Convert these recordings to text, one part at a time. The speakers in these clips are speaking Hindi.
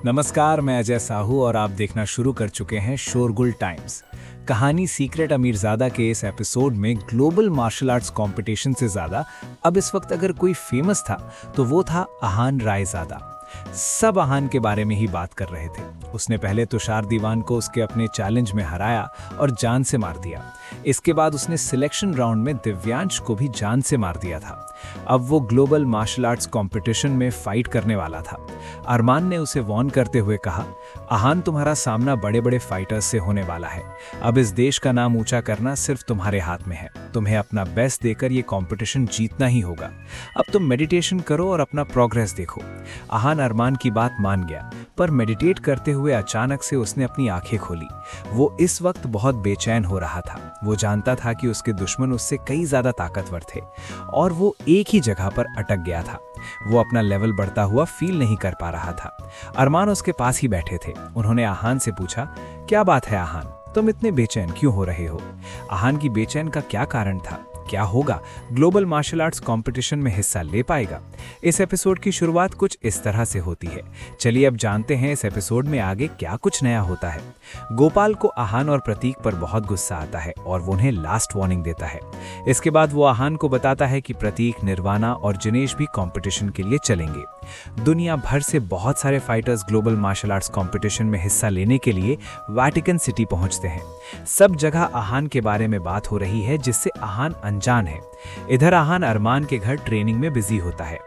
नमस्कार, मैं अजय साहू और आप देखना शुरू कर चुके हैं शोरगुल टाइम्स। कहानी सीक्रेट अमीरजादा के इस एपिसोड में ग्लोबल मार्शल आर्ट्स कंपटीशन से ज़्यादा अब इस वक्त अगर कोई फेमस था तो वो था अहान रायजादा। सब अहान के बारे में ही बात कर रहे थे। उसने पहले तुषार दीवान को उसके अपने चैलेंज में हराया और जान से मार दिया। इसके बाद उसने सिलेक्शन राउंड में दिव्यांश को भी जान से मार दिया था। अब वो ग्लोबल मार्शल आर्ट्स कंपटीशन में फाइट करने वाला था। अरमान ने उसे वार्न करते हुए कहा, अहान तुम्हारा सामना बड़े बड़े फाइटर्स से होने वाला है। अब इस देश का नाम ऊंचा करना सिर्फ तुम्हारे हाथ में है। तुम्हें अपना बेस्ट देकर ये कंपटीशन जीतना ही होगा। अब तुम मेडिटेशन करो और अपना प्रोग्रेस देखो। अहान अरमान की बात मान गया, पर मेडिटेट करते हुए अचानक से उसने अपनी आंखें खोली। वो इस वक्त बहुत बेचैन हो रहा था। वो जानता था कि उसके दुश्मन उससे कई ज्यादा ताकतवर थे और वो एक ही जगह पर अटक गया था। वो अपना लेवल बढ़ता हुआ फील नहीं कर पा रहा था। अरमान उसके पास ही बैठे थे। उन्होंने अहान से पूछा, क्या बात है अहान, तुम इतने बेचैन क्यों हो रहे हो? अहान की बेचैन का क्या कारण था? क्या होगा? ग्लोबल मार्शल आर्ट्स कंपटीशन में हिस्सा ले पाएगा? इस एपिसोड की शुरुआत कुछ इस तरह से होती है। चलिए अब जानते हैं इस एपिसोड में आगे क्या कुछ नया होता है। गोपाल को अहान और प्रतीक पर बहुत गुस्सा आता है और वो उन्हें लास्ट वार्निंग देता है। इसके बाद वो अहान को बताता है कि प्रतीक, निर्वाणा और जिनेश भी कंपटीशन के लिए चलेंगे। दुनिया भर से बहुत सारे fighters global martial arts competition में हिस्सा लेने के लिए वेटिकन सिटी पहुंचते हैं। सब जगह अहान के बारे में बात हो रही है, जिससे अहान अनजान है। इधर अहान अरमान के घर ट्रेनिंग में बिजी होता है।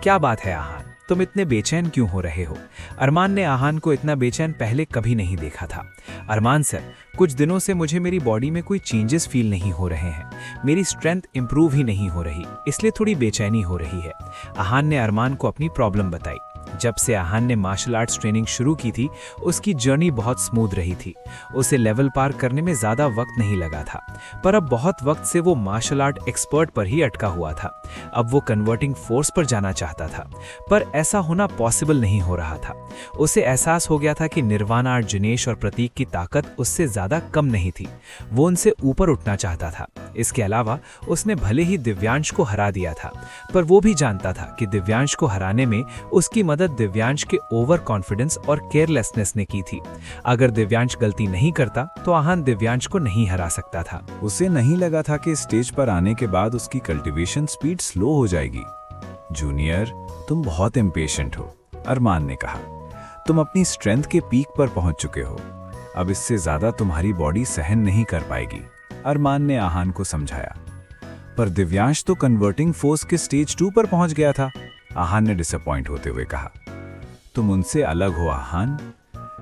क्या बात है अहान, तुम इतने बेचैन क्यों हो रहे हो? अरमान ने अहान को इतना बेचैन पहले कभी नहीं देखा था। अरमान सर, कुछ दिनों से मुझे मेरी बॉडी में कोई चेंजेस फील नहीं हो रहे हैं। मेरी स्ट्रेंथ इंप्रूव ही नहीं हो रही, इसलिए थोड़ी बेचैनी हो रही है। अहान ने अरमान को अपनी प्रॉब्लम बताई। जब से अहान ने मार्शल आर्ट्स ट्रेनिंग शुरू की थी, उसकी जर्नी बहुत स्मूथ रही थी। उसे लेवल पार करने में ज़्यादा वक्त नहीं लगा था, पर अब बहुत वक्त से वो मार्शल आर्ट एक्सपर्ट पर ही अटका हुआ था। अब वो कन्वर्टिंग फोर्स पर जाना चाहता था, पर ऐसा होना पॉसिबल नहीं हो रहा था। उसे एहसास हो गया था कि निर्वाणा, जिनेश और प्रतीक की ताकत उससे ज़्यादा कम नहीं थी। वो उनसे ऊपर उठना चाहता था। इसके अलावा उसने भले ही दिव्यांश को हरा दिया था, पर वो भी जानता था कि दिव्यांश को हराने में उसकी मदद दिव्यांश के ओवर कॉन्फिडेंस और केयरलेसनेस ने की थी। अगर दिव्यांश गलती नहीं करता तो अहान दिव्यांश को नहीं हरा सकता था। उसे नहीं लगा था कि स्टेज पर आने के बाद उसकी कल्टीवेशन स्पीड स्लो हो जाएगी। जूनियर, तुम बहुत इम्पेशेंट हो, अरमान ने कहा। तुम अपनी स्ट्रेंथ के पीक पर पहुंच चुके हो। अब इससे ज्यादा तुम्हारी बॉडी सहन नहीं कर पाएगी, अरमान ने अहान को समझाया। पर दिव्यांश तो कन्वर्टिंग फोर्स के स्टेज 2 पर पहुंच गया था, अहान ने डिसअपॉइंट होते हुए कहा। तुम उनसे अलग हो अहान।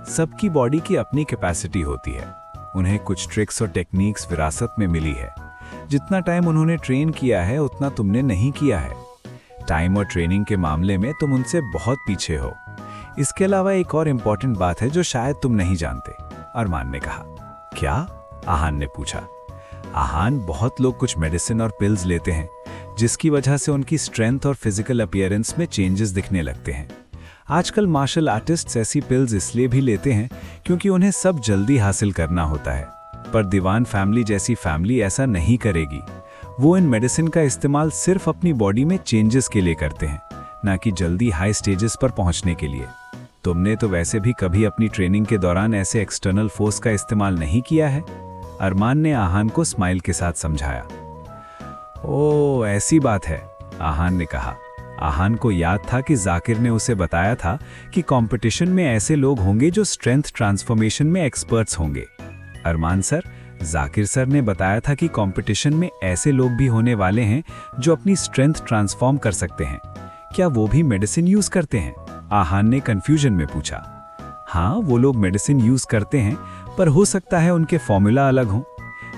सबकी बॉडी की अपनी कैपेसिटी होती है। उन्हें कुछ ट्रिक्स और टेक्निक्स विरासत में मिली है। जितना टाइम उन्होंने ट्रेन किया है उतना तुमने नहीं किया है। टाइम और ट्रेनिंग के मामले में तुम उनसे बहुत पीछे हो। इसके अलावा एक और इम्पॉर्टेंट बात है जो शायद तुम नहीं जानते, अरमान ने कहा। क्या? अहान ने पूछा। अहान, बहुत लोग कुछ मेडिसिन और पिल्स लेते हैं, जिसकी वजह से उनकी स्ट्रेंथ और फिजिकल अपीयरेंस में चेंजेस दिखने लगते हैं। आजकल मार्शल आर्टिस्ट्स ऐसी पिल्स इसलिए भी लेते हैं क्योंकि उन्हें सब जल्दी हासिल करना होता है, पर दीवान फैमिली जैसी फैमिली ऐसा नहीं करेगी। वो इन मेडिसिन का इस्तेमाल सिर्फ अपनी बॉडी में चेंजेस के लिए करते हैं, ना कि जल्दी हाई स्टेजेस पर पहुंचने के लिए। तुमने तो वैसे भी कभी अपनी ट्रेनिंग के दौरान ऐसे एक्सटर्नल फोर्स का इस्तेमाल नहीं किया है, अरमान ने अहान को स्माइल के साथ समझाया। ओह, ऐसी बात है, अहान ने कहा। अहान को याद था कि जाकिर ने उसे बताया था कि कंपटीशन में ऐसे लोग होंगे जो स्ट्रेंथ ट्रांसफॉर्मेशन में एक्सपर्ट्स होंगे। अरमान सर, जाकिर सर ने बताया था कि कंपटीशन में ऐसे लोग भी होने वाले हैं जो अपनी स्ट्रेंथ ट्रांसफॉर्म कर सकते हैं। क्या वो भी मेडिसिन यूज करते हैं? अहान ने कंफ्यूजन में पूछा। हाँ, वो लोग मेडिसिन यूज करते हैं, पर हो सकता है उनके फॉर्मूला अलग हों।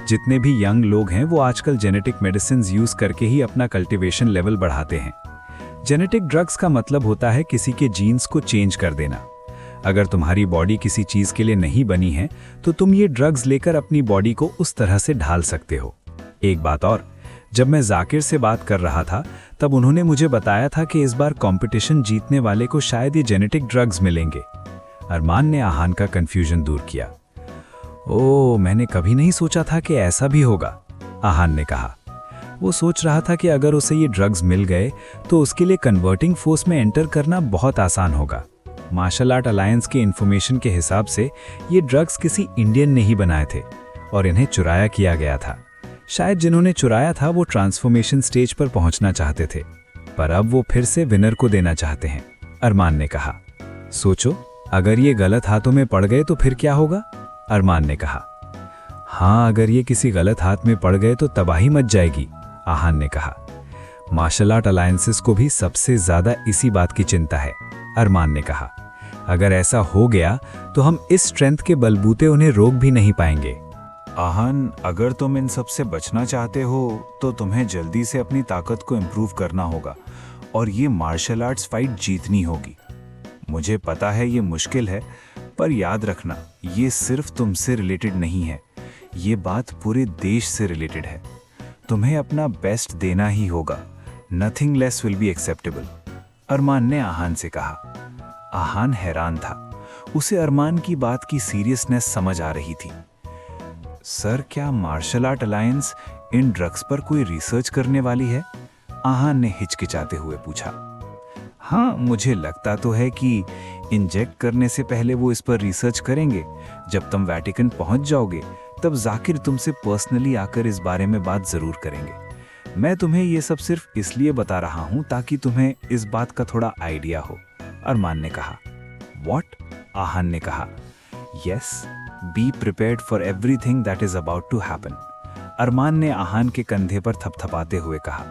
जितने भी यंग लोग हैं वो आजकल जेनेटिक मेडिसिन यूज करके ही अपना कल्टीवेशन लेवल बढ़ाते हैं। जेनेटिक ड्रग्स का मतलब होता है किसी के जीन्स को चेंज कर देना। अगर तुम्हारी बॉडी किसी चीज के लिए नहीं बनी है तो तुम ये ड्रग्स लेकर अपनी बॉडी को उस तरह से ढाल सकते हो। एक बात और, जब मैं जाकिर से बात कर रहा था तब उन्होंने मुझे बताया था कि इस बार कंपटीशन जीतने वाले को शायद ये जेनेटिक ड्रग्स मिलेंगे। अरमान ने अहान का कंफ्यूजन दूर किया। ओह, मैंने कभी नहीं सोचा था कि ऐसा भी होगा, अहान ने कहा। वो सोच रहा था कि अगर उसे ये ड्रग्स मिल गए तो उसके लिए कन्वर्टिंग फोर्स में एंटर करना बहुत आसान होगा। मार्शल आर्ट अलायंस के इन्फॉर्मेशन के हिसाब से ये ड्रग्स किसी इंडियन ने ही बनाए थे और इन्हें चुराया किया गया था। शायद जिन्होंने चुराया था वो ट्रांसफॉर्मेशन स्टेज पर पहुंचना चाहते थे, पर अब वो फिर से विनर को देना चाहते हैं, अरमान ने कहा। सोचो, अगर ये गलत हाथों में पड़ गए तो फिर क्या होगा? अरमान ने कहा। हाँ, अगर ये किसी गलत हाथ में पड़ गए तो तबाही मच जाएगी, आहान ने कहा। मार्शल आर्ट अलायंसेस को भी सबसे ज्यादा इसी बात की चिंता है, अरमान ने कहा। अगर ऐसा हो गया तो हम इस स्ट्रेंथ के बलबूते उन्हें रोक भी नहीं पाएंगे। आहान, अगर तुम इन सब से बचना चाहते हो तो तुम्हें जल्दी से अपनी ताकत को इम्प्रूव करना होगा और ये मार्शल आर्ट्स फाइट जीतनी होगी। मुझे पता है ये मुश्किल है, पर याद रखना, ये सिर्फ तुमसे रिलेटेड नहीं है, ये बात पूरे देश से रिलेटेड है। तुम्हें अपना बेस्ट देना ही होगा। Nothing less will be acceptable, Armaan ने आहान से कहा। आहान हैरान था। उसे अरमान की बात की सीरियसनेस समझ आ रही थी। सर, क्या martial art alliance in drugs पर कोई रिसर्च करने वाली है? आहान ने हिचकिचाते हुए पूछा। हाँ, मुझे लगता तो है कि इंजेक्ट करने से पहले वो इस पर रिसर्च करेंगे। जब तुम वेटिकन पहुंच जाओगे तब जाकिर तुमसे पर्सनली आकर इस बारे में बात जरूर करेंगे। मैं तुम्हें ये सब सिर्फ इसलिए बता रहा हूं ताकि तुम्हें इस बात का थोड़ा आइडिया हो, अरमान ने कहा। व्हाट? आहान ने कहा। Yes, be prepared for everything that is about to happen, Armaan ने आहान के कंधे पर थपथपाते हुए कहा।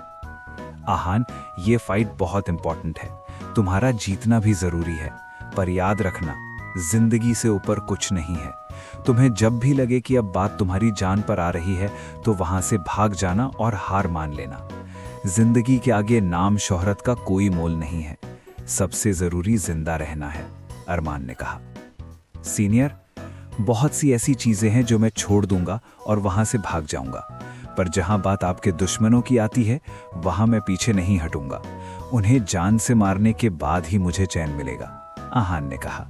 आहान, ये फाइट बहुत इंपॉर्टेंट है, तुम्हारा जीतना भी जरूरी है, पर याद रखना, जिंदगी से ऊपर कुछ नहीं है। तुम्हें जब भी लगे कि अब बात तुम्हारी जान पर आ रही है तो वहां से भाग जाना और हार मान लेना। जिंदगी के आगे नाम शोहरत का कोई मोल नहीं है, सबसे जरूरी जिंदा रहना है, अरमान ने कहा। सीनियर, बहुत सी ऐसी चीजें हैं जो मैं छोड़ दूंगा और वहां से भाग जाऊंगा, पर जहां बात आपके दुश्मनों की आती है वहां मैं पीछे नहीं हटूंगा। उन्हें जान से मारने के बाद ही मुझे चैन मिलेगा, आहान ने कहा।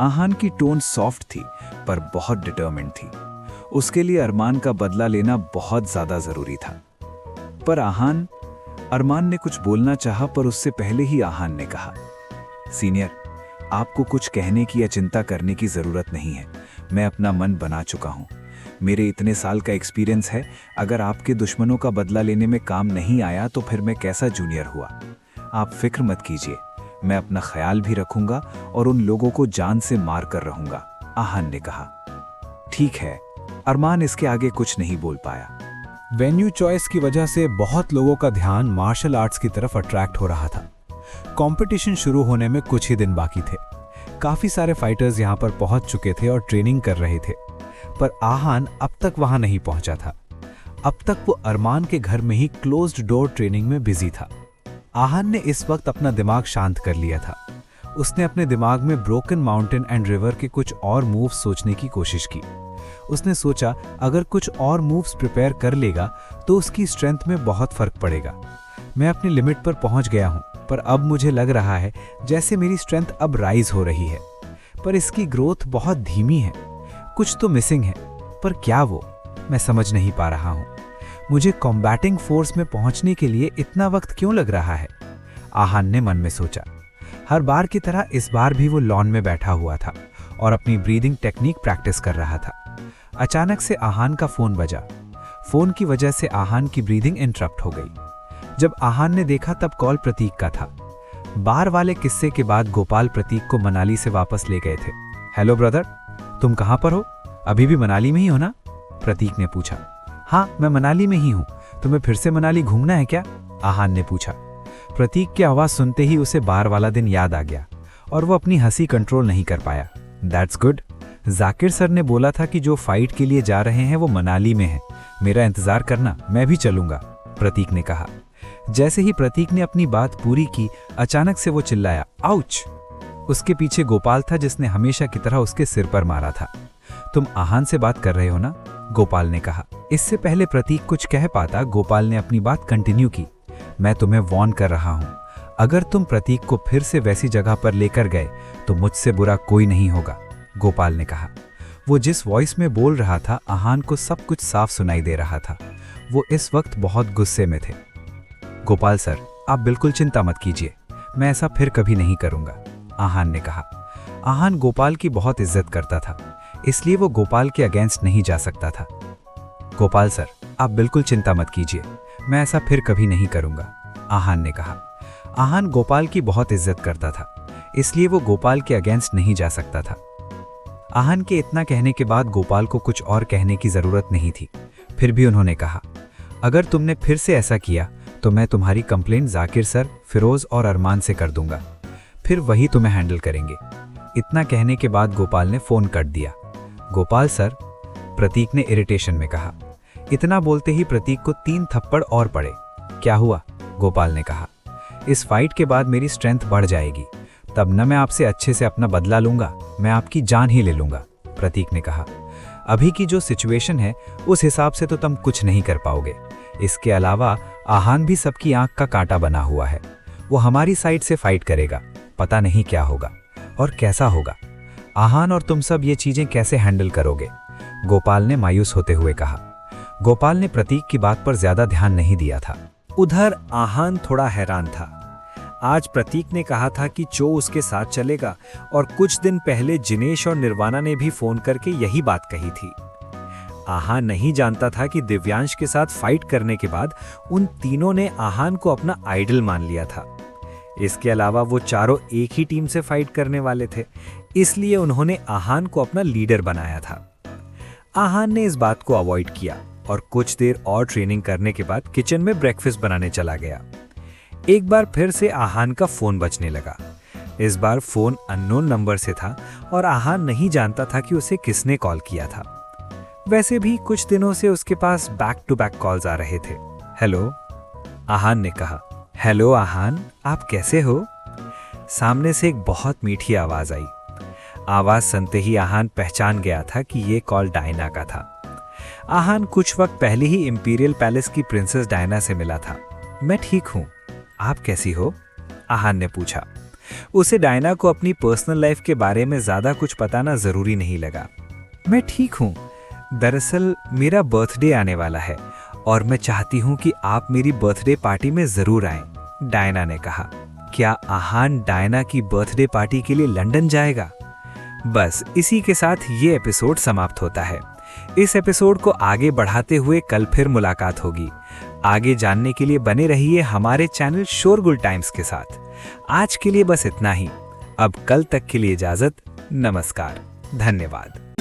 आहान की टोन सॉफ्ट थी पर बहुत डिटरमिन्ड थी। उसके लिए अरमान का बदला लेना बहुत ज्यादा जरूरी था। पर अरमान ने कुछ बोलना चाहा, पर उससे पहले ही आहान ने कहा, सीनियर, आपको कुछ कहने की या चिंता करने की जरूरत नहीं है। मैं अपना मन बना चुका हूं। मेरे इतने साल का एक्सपीरियंस है, अगर आपके दुश्मनों का बदला लेने में काम नहीं आया तो फिर मैं कैसा जूनियर हुआ। आप फिक्र मत कीजिए, मैं अपना ख्याल भी रखूंगा और उन लोगों को जान से मार कर रहूंगा, आहान ने कहा। ठीक है, अरमान इसके आगे कुछ नहीं बोल पाया। वेन्यू चॉइस की वजह से बहुत लोगों का ध्यान मार्शल आर्ट्स की तरफ अट्रैक्ट हो रहा था। कंपटीशन शुरू होने में कुछ ही दिन बाकी थे। काफी सारे फाइटर्स यहां पर पहुंच चुके थे और ट्रेनिंग कर रहे थे, पर आहान अब तक वहां नहीं पहुंचा था। अब तक वो अरमान के घर में ही क्लोज्ड डोर ट्रेनिंग में बिजी था। आहान ने इस वक्त अपना दिमाग शांत कर लिया था। उसने अपने दिमाग में ब्रोकन माउंटेन एंड रिवर के कुछ और मूव्स सोचने की कोशिश की। उसने सोचा, अगर कुछ और मूव्स प्रिपेयर कर लेगा तो उसकी स्ट्रेंथ में बहुत फर्क पड़ेगा। मैं अपनी लिमिट पर पहुंच गया हूं, पर अब मुझे लग रहा है जैसे मेरी स्ट्रेंथ अब राइज हो रही है, पर इसकी ग्रोथ बहुत धीमी है। कुछ तो मिसिंग है, पर क्या वो मैं समझ नहीं पा रहा हूं। मुझे कॉम्बैटिंग फोर्स में पहुंचने के लिए इतना वक्त क्यों लग रहा है? आहान ने मन में सोचा। हर बार की तरह इस बार भी वो लॉन में बैठा हुआ था और अपनी ब्रीदिंग टेक्निक प्रैक्टिस कर रहा था। अचानक से आहान का फोन बजा। फोन की वजह से आहान की ब्रीदिंग इंटरप्ट हो गई। जब आहान ने देखा तब कॉल प्रतीक का था। बार वाले किस्से के बाद गोपाल प्रतीक को मनाली से वापस ले गए थे। हेलो ब्रदर, तुम कहां पर हो? अभी भी मनाली में ही हो ना? प्रतीक ने पूछा। हाँ, मैं मनाली में ही हूँ। तुम्हें फिर से मनाली घूमना है क्या? आहान ने पूछा। प्रतीक की आवाज सुनते ही उसे बार वाला दिन याद आ गया और वो अपनी हंसी कंट्रोल नहीं कर पाया। That's good. जाकिर सर ने बोला था कि जो फाइट के लिए जा रहे हैं वो मनाली में है। मेरा इंतजार करना, मैं भी चलूंगा, प्रतीक ने कहा। जैसे ही प्रतीक ने अपनी बात पूरी की, अचानक से वो चिल्लाया, आउच! उसके पीछे गोपाल था, जिसने हमेशा की तरह उसके सिर पर मारा था। तुम आहान से बात कर रहे हो ना? गोपाल ने कहा। इससे पहले प्रतीक कुछ कह पाता, गोपाल ने अपनी बात कंटिन्यू की। मैं तुम्हें वार्न कर रहा हूं, अगर तुम प्रतीक को फिर से वैसी जगह पर लेकर गए तो मुझसे बुरा कोई नहीं होगा, गोपाल ने कहा। वो जिस वॉइस में बोल रहा था, आहान को सब कुछ साफ सुनाई दे रहा था। वो इस वक्त बहुत गुस्से में थे। गोपाल सर, आप बिल्कुल चिंता मत कीजिए, मैं ऐसा फिर कभी नहीं करूंगा, आहान ने कहा। आहान गोपाल की बहुत इज्जत करता था, इसलिए वो गोपाल के अगेंस्ट नहीं जा सकता था। गोपाल सर, आप बिल्कुल चिंता मत कीजिए, मैं ऐसा फिर कभी नहीं करूंगा, आहान ने कहा। आहान गोपाल की बहुत इज्जत करता था, इसलिए वो गोपाल के अगेंस्ट नहीं जा सकता था। आहान के इतना कहने के बाद गोपाल को कुछ और कहने की जरूरत नहीं थी। फिर भी उन्होंने कहा, अगर तुमने फिर से ऐसा किया तो मैं तुम्हारी कंप्लेंट जाकिर सर, फिरोज और अरमान से कर दूंगा, फिर वही तुम्हें हैंडल करेंगे। इतना कहने के बाद गोपाल ने फोन कट दिया। गोपाल सर, प्रतीक ने इरिटेशन में कहा। इतना बोलते ही प्रतीक को 3 थप्पड़ और पड़े। क्या हुआ? गोपाल ने कहा। इस फाइट के बाद मेरी स्ट्रेंथ बढ़ जाएगी, तब न मैं आपसे अच्छे से अपना बदला लूंगा, मैं आपकी जान ही ले लूंगा, प्रतीक ने कहा। अभी की जो सिचुएशन है उस हिसाब से तो तुम कुछ नहीं कर पाओगे। इसके अलावा आहान भी सबकी आंख का कांटा बना हुआ है, वो हमारी साइड से फाइट करेगा, पता नहीं क्या होगा और कैसा होगा। आहान और तुम सब ये चीजें कैसे हैंडल करोगे? गोपाल ने मायूस होते हुए कहा। गोपाल ने प्रतीक की बात पर ज्यादा ध्यान नहीं दिया था। उधर आहान थोड़ा हैरान था। आज प्रतीक ने कहा था कि चो उसके साथ चलेगा और कुछ दिन पहले जिनेश और निर्वाणा ने भी फोन करके यही बात कही थी। आहान नहीं जानता था कि दिव्यांश के साथ फाइट करने के बाद उन तीनों ने आहान को अपना आइडल मान लिया था। इसके अलावा वो चारों एक ही टीम से फाइट करने वाले थे, इसलिए उन्होंने आहान को अपना लीडर बनाया था। आहान ने इस बात को अवॉइड किया और कुछ देर और ट्रेनिंग करने के बाद किचन में ब्रेकफास्ट बनाने चला गया। एक बार फिर से आहान का फोन बजने लगा। इस बार फोन अननोन नंबर से था और आहान नहीं जानता था कि उसे किसने कॉल किया था। वैसे भी कुछ दिनों से उसके पास बैक टू बैक कॉल्स आ रहे थे। हेलो, आहान ने कहा। हेलो आहान, आप कैसे हो? सामने से एक बहुत मीठी आवाज आई। आवाज सुनते ही आहान पहचान गया था कि ये कॉल डायना का था। आहान कुछ वक्त पहले ही इंपीरियल पैलेस की प्रिंसेस डायना से मिला था। मैं ठीक हूँ, आप कैसी हो? आहान ने पूछा। उसे डायना को अपनी पर्सनल लाइफ के बारे में ज्यादा कुछ बताना जरूरी नहीं लगा। मैं ठीक हूँ, दरअसल मेरा बर्थडे आने वाला है और मैं चाहती हूँ कि आप मेरी बर्थडे पार्टी में जरूर आएं, डायना ने कहा। क्या आहान डायना की बर्थडे पार्टी के लिए लंदन जाएगा? बस इसी के साथ ये एपिसोड समाप्त होता है। इस एपिसोड को आगे बढ़ाते हुए कल फिर मुलाकात होगी। आगे जानने के लिए बने रहिए हमारे चैनल शोरगुल टाइम्स के साथ। आज के लिए बस इतना ही। अब कल तक के लिए इजाजत। नमस्कार, धन्यवाद।